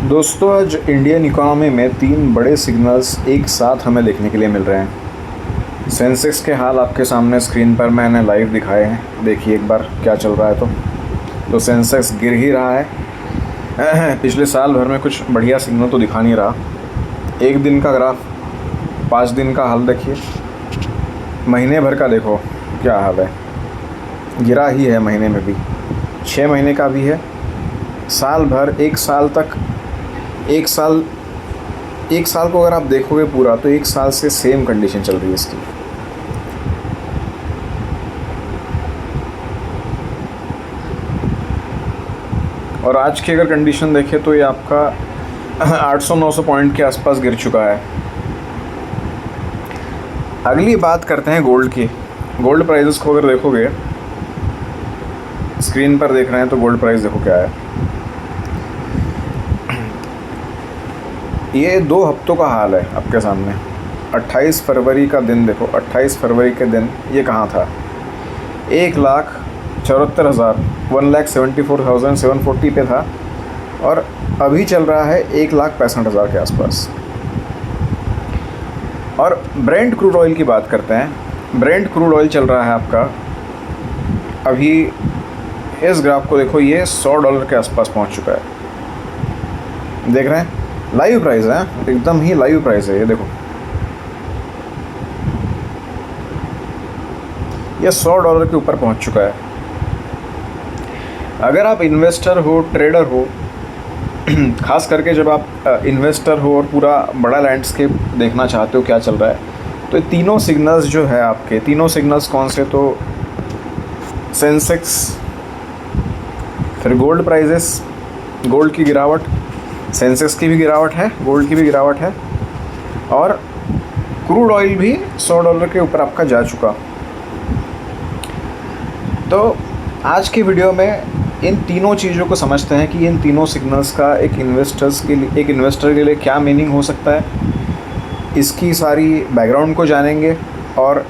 दोस्तों, आज Indian economy में तीन बड़े सिग्नल्स एक साथ हमें देखने के लिए मिल रहे हैं। सेंसेक्स के हाल आपके सामने स्क्रीन पर मैंने लाइव दिखाए हैं। देखिए एक बार क्या चल रहा है। तो सेंसेक्स गिर ही रहा है। पिछले साल भर में कुछ बढ़िया सिग्नल तो दिखा नहीं रहा। एक दिन का ग्राफ, 5 दिन का हाल देखिए, महीने भर का देखो क्या हाल है। गिरा ही है महीने में भी, 6 महीने का भी है, साल भर, एक साल तक। एक साल को अगर आप देखोगे पूरा, तो एक साल से सेम कंडीशन चल रही है इसकी। और आज की अगर कंडीशन देखें तो ये आपका 800-900 पॉइंट के आसपास गिर चुका है। अगली बात करते हैं गोल्ड की। गोल्ड प्राइसेस को अगर देखोगे, स्क्रीन पर देख रहे हैं तो गोल्ड प्राइस देखो क्या है। ये 2 हफ्तों का हाल है आपके सामने। 28 फरवरी का दिन देखो, 28 फरवरी के दिन ये कहाँ था? 1,74,000, 1,74,740 पे था, और अभी चल रहा है 1,65,000 के आसपास। और ब्रेंट क्रूड ऑयल की बात करते हैं। ब्रेंट क्रूड ऑयल चल रहा है आपका अभी, इस ग्राफ को देखो, ये $100 के आसपास पहुंच चुका है। देख रहे हैं, लाइव प्राइस है, एकदम ही लाइव प्राइस है। ये देखो, ये $100 के ऊपर पहुंच चुका है। अगर आप इन्वेस्टर हो, ट्रेडर हो, खास करके जब आप इन्वेस्टर हो और पूरा बड़ा लैंडस्केप देखना चाहते हो क्या चल रहा है, तो ये तीनों सिग्नल्स जो है आपके, तीनों सिग्नल्स कौन से? तो सेंसेक्स, फिर गोल्ड प्राइजेस, गोल्ड की गिरावट, सेंसेक्स की भी गिरावट है, गोल्ड की भी गिरावट है, और क्रूड ऑयल भी $100 के ऊपर आपका जा चुका। तो आज की वीडियो में इन तीनों चीज़ों को समझते हैं कि इन तीनों सिग्नल्स का एक इन्वेस्टर के लिए क्या मीनिंग हो सकता है। इसकी सारी बैकग्राउंड को जानेंगे और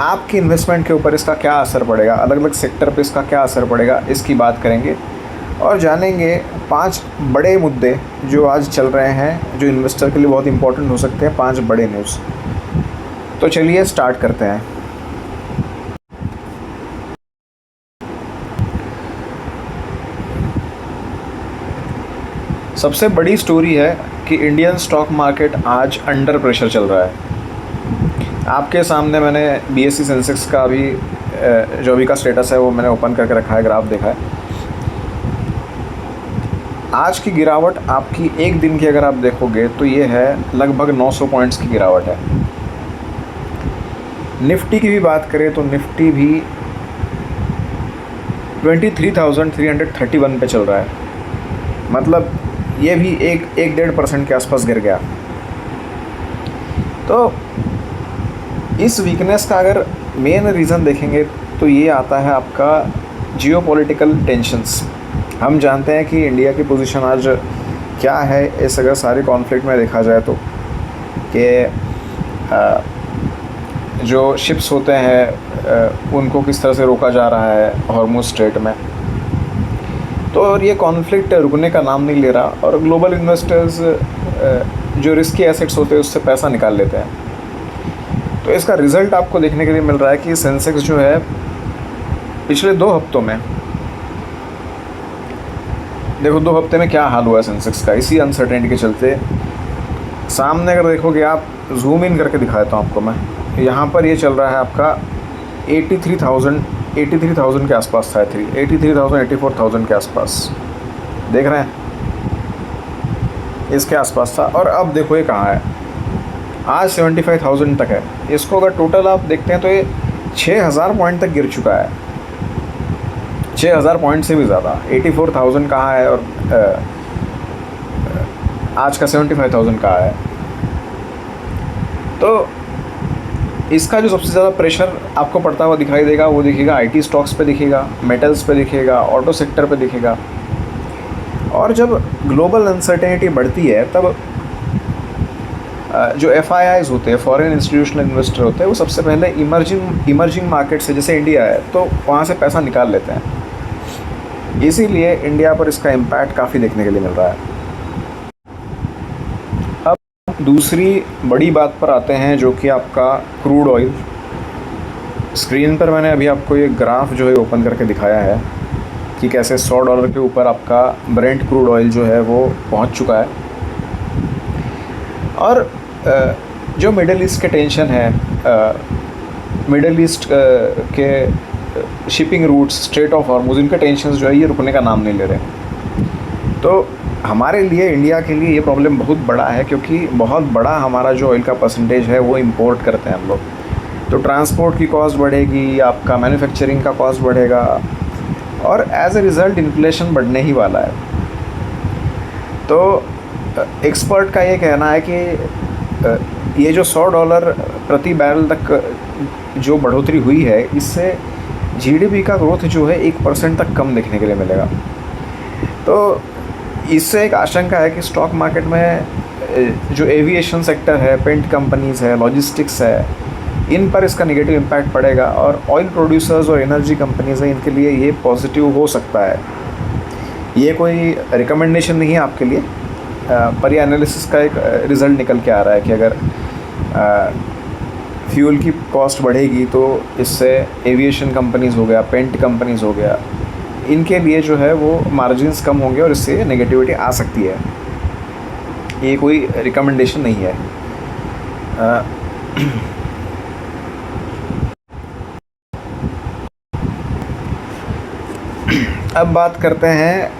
आपकी इन्वेस्टमेंट के ऊपर इसका क्या असर पड़ेगा, अलग अलग सेक्टर पे इसका क्या असर पड़ेगा, इसकी बात करेंगे। और जानेंगे 5 बड़े मुद्दे जो आज चल रहे हैं, जो इन्वेस्टर के लिए बहुत इंपॉर्टेंट हो सकते हैं, 5 बड़े न्यूज़। तो चलिए स्टार्ट करते हैं। सबसे बड़ी स्टोरी है कि इंडियन स्टॉक मार्केट आज अंडर प्रेशर चल रहा है। आपके सामने मैंने BSE सेंसेक्स का अभी जो अभी का स्टेटस है वो मैंने ओपन करके रखा है, ग्राफ देखा है। आज की गिरावट आपकी एक दिन की अगर आप देखोगे तो ये है लगभग 900 पॉइंट्स की गिरावट है। निफ्टी की भी बात करें तो निफ्टी भी 23,331 पे चल रहा है। मतलब ये भी 1-1.5% के आसपास गिर गया। तो इस वीकनेस का अगर मेन रीज़न देखेंगे तो ये आता है आपका जियोपॉलिटिकल टेंशन्स। हम जानते हैं कि इंडिया की पोजीशन आज क्या है इस अगर सारे कॉन्फ्लिक्ट में देखा जाए तो, कि जो शिप्स होते हैं उनको किस तरह से रोका जा रहा है हॉर्मुज़ स्ट्रेट में। तो और ये कॉन्फ्लिक्ट रुकने का नाम नहीं ले रहा, और ग्लोबल इन्वेस्टर्स जो रिस्की एसेट्स होते हैं उससे पैसा निकाल लेते हैं। तो इसका रिज़ल्ट आपको देखने के लिए मिल रहा है कि सेंसेक्स जो है पिछले 2 हफ्तों में, देखो 2 हफ्ते में क्या हाल हुआ है सेंसेक्स का, इसी अनसर्टेनिटी के चलते। सामने अगर देखोगे आप, जूम इन करके दिखा देता हूँ आपको मैं। यहाँ पर ये चल रहा है आपका 83,000 के आसपास था, 83,000 84,000 के आसपास, देख रहे हैं, इसके आसपास था। और अब देखो ये कहाँ है, आज 75,000 तक है। इसको अगर टोटल आप देखते हैं तो ये 6,000 पॉइंट तक गिर चुका है, 6,000 पॉइंट से भी ज़्यादा। 84,000 कहाँ है और आज का 75,000 कहाँ है। तो इसका जो सबसे ज़्यादा प्रेशर आपको पड़ता हुआ दिखाई देगा वो दिखेगा IT स्टॉक्स पे, दिखेगा मेटल्स पे, दिखेगा ऑटो सेक्टर पे, दिखेगा। और जब ग्लोबल अनसर्टेनिटी बढ़ती है तब जो FIIs होते हैं, फॉरेन इंस्टीट्यूशनल इन्वेस्टर होते हैं, वो सबसे पहले इमर्जिंग मार्केट से, जैसे इंडिया है, तो वहाँ से पैसा निकाल लेते हैं। इसीलिए इंडिया पर इसका इम्पैक्ट काफ़ी देखने के लिए मिल रहा है। दूसरी बड़ी बात पर आते हैं जो कि आपका क्रूड ऑयल। स्क्रीन पर मैंने अभी आपको ये ग्राफ जो है ओपन करके दिखाया है कि कैसे $100 के ऊपर आपका ब्रेंट क्रूड ऑयल जो है वो पहुंच चुका है। और जो मिडल ईस्ट के टेंशन है, मिडल ईस्ट के shipping routes, strait of Hormuz, इनके टेंशन्स जो है ये रुकने का नाम नहीं ले रहे। तो हमारे लिए, इंडिया के लिए ये प्रॉब्लम बहुत बड़ा है, क्योंकि बहुत बड़ा हमारा जो ऑयल का परसेंटेज है वो इंपोर्ट करते हैं हम लोग। तो ट्रांसपोर्ट की कॉस्ट बढ़ेगी, आपका मैन्युफैक्चरिंग का कॉस्ट बढ़ेगा, और एज ए रिज़ल्ट इन्फ्लेशन बढ़ने ही वाला है। तो एक्सपर्ट का ये कहना है कि ये जो $100 प्रति बैरल तक जो बढ़ोतरी हुई है, इससे जीडीपी का ग्रोथ जो है 1% तक कम देखने के लिए मिलेगा। तो इससे एक आशंका है कि स्टॉक मार्केट में जो एविएशन सेक्टर है, पेंट कंपनीज़ है, लॉजिस्टिक्स है, इन पर इसका नेगेटिव इम्पैक्ट पड़ेगा। और ऑयल प्रोड्यूसर्स और एनर्जी कंपनीज़ हैं, इनके लिए ये पॉजिटिव हो सकता है। ये कोई रिकमेंडेशन नहीं है आपके लिए, पर ये एनालिसिस का एक रिज़ल्ट निकल के आ रहा है कि अगर फ्यूल की कॉस्ट बढ़ेगी तो इससे एविएशन कंपनीज़ हो गया, पेंट कंपनीज़ हो गया, इनके लिए जो है वो मार्जिन्स कम होंगे और इससे नेगेटिविटी आ सकती है। ये कोई रिकमेंडेशन नहीं है। अब बात करते हैं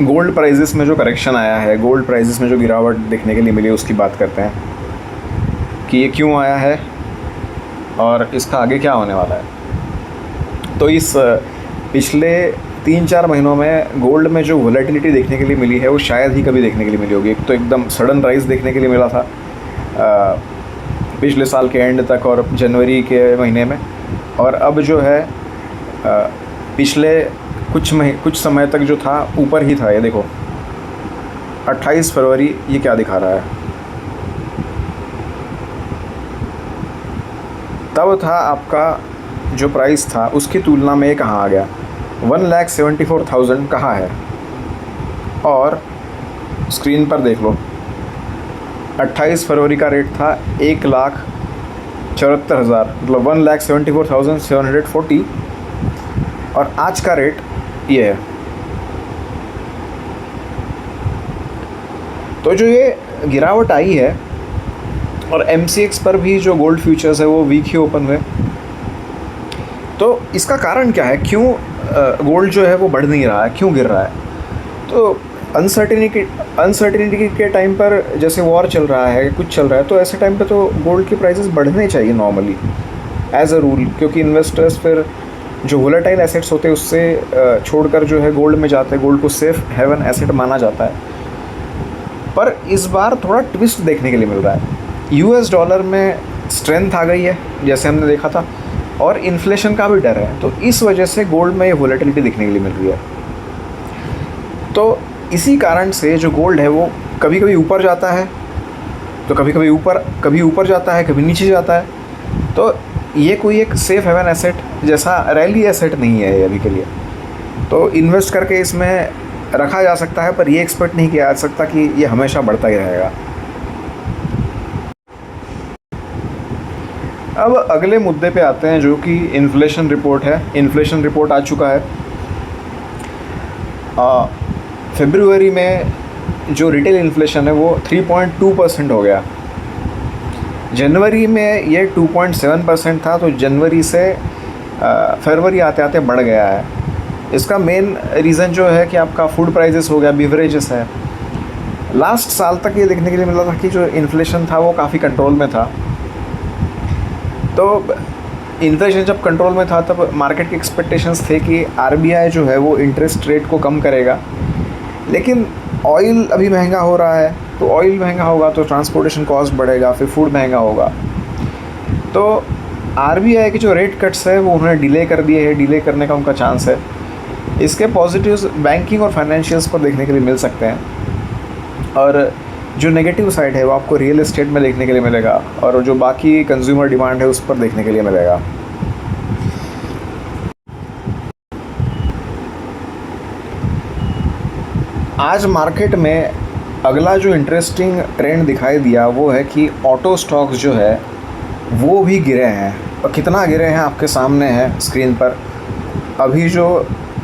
गोल्ड प्राइजेस में जो करेक्शन आया है, गोल्ड प्राइजेस में जो गिरावट देखने के लिए मिली, उसकी बात करते हैं कि ये क्यों आया है और इसका आगे क्या होने वाला है। तो इस पिछले 3-4 महीनों में गोल्ड में जो वोलेटिलिटी देखने के लिए मिली है वो शायद ही कभी देखने के लिए मिली होगी। एक तो एकदम सडन राइज़ देखने के लिए मिला था पिछले साल के एंड तक और जनवरी के महीने में, और अब जो है पिछले कुछ समय तक जो था ऊपर ही था। ये देखो 28 फरवरी ये क्या दिखा रहा है, तब था आपका जो प्राइस था उसकी तुलना में ये कहाँ आ गया, 1,74,000 कहाँ है। और स्क्रीन पर देख लो, 28 फरवरी का रेट था 1,74,000, मतलब 1,74,740, और आज का रेट ये है। तो जो ये गिरावट आई है, और MCX पर भी जो गोल्ड फ्यूचर्स है वो वीक ही ओपन हुए। तो इसका कारण क्या है, क्यों गोल्ड जो है वो बढ़ नहीं रहा है, क्यों गिर रहा है? तो अनसर्टिनिटी के टाइम पर, जैसे वॉर चल रहा है, कुछ चल रहा है, तो ऐसे टाइम पे तो गोल्ड के प्राइसेस बढ़ने चाहिए नॉर्मली एज अ रूल, क्योंकि इन्वेस्टर्स फिर जो वोलेटाइल एसेट्स होते हैं उससे छोड़कर जो है गोल्ड में जाते हैं। गोल्ड को सेफ हेवन एसेट माना जाता है। पर इस बार थोड़ा ट्विस्ट देखने के लिए मिल रहा है। US डॉलर में स्ट्रेंथ आ गई है जैसे हमने देखा था, और इन्फ्लेशन का भी डर है, तो इस वजह से गोल्ड में ये वोलेटिलिटी देखने के लिए मिल रही है। तो इसी कारण से जो गोल्ड है वो कभी कभी ऊपर जाता है, तो कभी ऊपर जाता है, कभी नीचे जाता है। तो ये कोई एक सेफ हेवन एसेट जैसा रैली एसेट नहीं है ये अभी के लिए। तो इन्वेस्ट करके इसमें रखा जा सकता है, पर ये एक्सपेक्ट नहीं किया जा सकता कि ये हमेशा बढ़ता ही रहेगा। अब अगले मुद्दे पे आते हैं जो कि इन्फ्लेशन रिपोर्ट है। इन्फ्लेशन रिपोर्ट आ चुका है। फरवरी में जो रिटेल इन्फ्लेशन है वो 3.2% हो गया। जनवरी में ये 2.7% था, तो जनवरी से फरवरी आते आते बढ़ गया है। इसका मेन रीज़न जो है कि आपका फूड प्राइसेस हो गया, बिवरेजेस है। लास्ट साल तक ये देखने के लिए मिला था कि जो इन्फ्लेशन था वो काफ़ी कंट्रोल में था। तो इन्फ्लेशन जब कंट्रोल में था तब मार्केट के एक्सपेक्टेशंस थे कि RBI जो है वो इंटरेस्ट रेट को कम करेगा। लेकिन ऑयल अभी महंगा हो रहा है, तो ऑयल महंगा होगा तो ट्रांसपोर्टेशन कॉस्ट बढ़ेगा, फिर फूड महंगा होगा। तो RBI के जो रेट कट्स है वो उन्होंने डिले कर दिए हैं, डिले करने का उनका चांस है। इसके पॉजिटिव्स बैंकिंग और फाइनेंशियल्स पर देखने के लिए मिल सकते हैं, और जो नेगेटिव साइड है वो आपको रियल एस्टेट में देखने के लिए मिलेगा, और जो बाकी कंज्यूमर डिमांड है उस पर देखने के लिए मिलेगा। आज मार्केट में अगला जो इंटरेस्टिंग ट्रेंड दिखाई दिया वो है कि ऑटो स्टॉक्स जो है वो भी गिरे हैं, और कितना गिरे हैं आपके सामने है स्क्रीन पर। अभी जो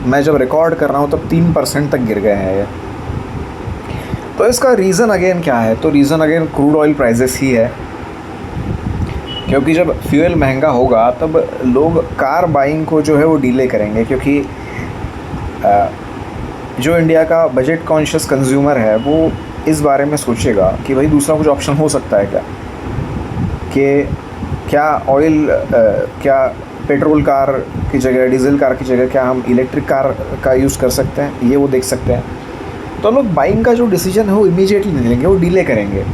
मैं जब रिकॉर्ड कर रहा हूँ तब 3% तक गिर गए हैं ये। तो इसका रीज़न अगेन क्या है? तो reason again crude oil prices ही है, क्योंकि जब फ्यूल महंगा होगा तब लोग कार बाइंग को जो है वो डिले करेंगे, क्योंकि जो इंडिया का बजट कॉन्शियस कंज्यूमर है वो इस बारे में सोचेगा कि भाई दूसरा कुछ ऑप्शन हो सकता है क्या, कि क्या ऑयल क्या पेट्रोल कार की जगह, डीजल कार की जगह क्या हम इलेक्ट्रिक कार का यूज़ कर सकते हैं, ये वो देख सकते हैं। तो लोग बाइंग का जो डिसीजन है वो इमीडिएटली नहीं लेंगे, वो डिले करेंगे,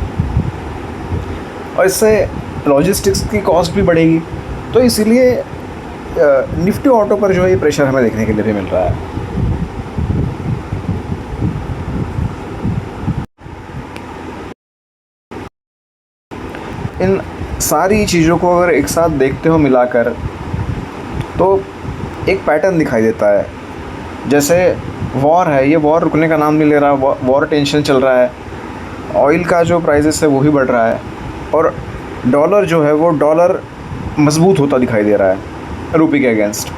और इससे लॉजिस्टिक्स की कॉस्ट भी बढ़ेगी। तो इसीलिए निफ्टी ऑटो पर जो है ये प्रेशर हमें देखने के लिए भी मिल रहा है। इन सारी चीज़ों को अगर एक साथ देखते हो मिलाकर, तो एक पैटर्न दिखाई देता है। जैसे वॉर है, ये वॉर रुकने का नाम नहीं ले रहा, वॉर टेंशन चल रहा है, ऑयल का जो प्राइसेस है वो भी बढ़ रहा है, और डॉलर जो है वो डॉलर मजबूत होता दिखाई दे रहा है रुपये के अगेंस्ट।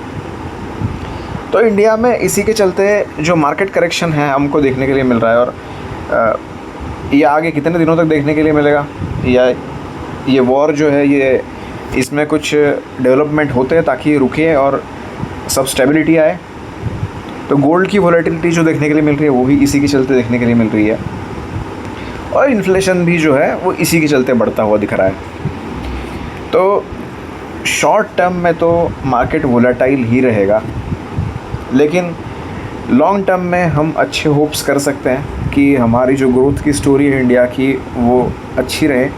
तो इंडिया में इसी के चलते जो मार्केट करेक्शन है हमको देखने के लिए मिल रहा है, और ये आगे कितने दिनों तक देखने के लिए मिलेगा, या ये वॉर जो है ये इसमें कुछ डेवलपमेंट होते हैं ताकि ये रुके और सब स्टेबिलिटी आए। तो गोल्ड की वॉलेटिलिटी जो देखने के लिए मिल रही है वो भी इसी के चलते देखने के लिए मिल रही है, और इन्फ्लेशन भी जो है वो इसी के चलते बढ़ता हुआ दिख रहा है। तो शॉर्ट टर्म में तो मार्केट वोलेटाइल ही रहेगा, लेकिन लॉन्ग टर्म में हम अच्छे होप्स कर सकते हैं कि हमारी जो ग्रोथ की स्टोरी है इंडिया की वो अच्छी रहे।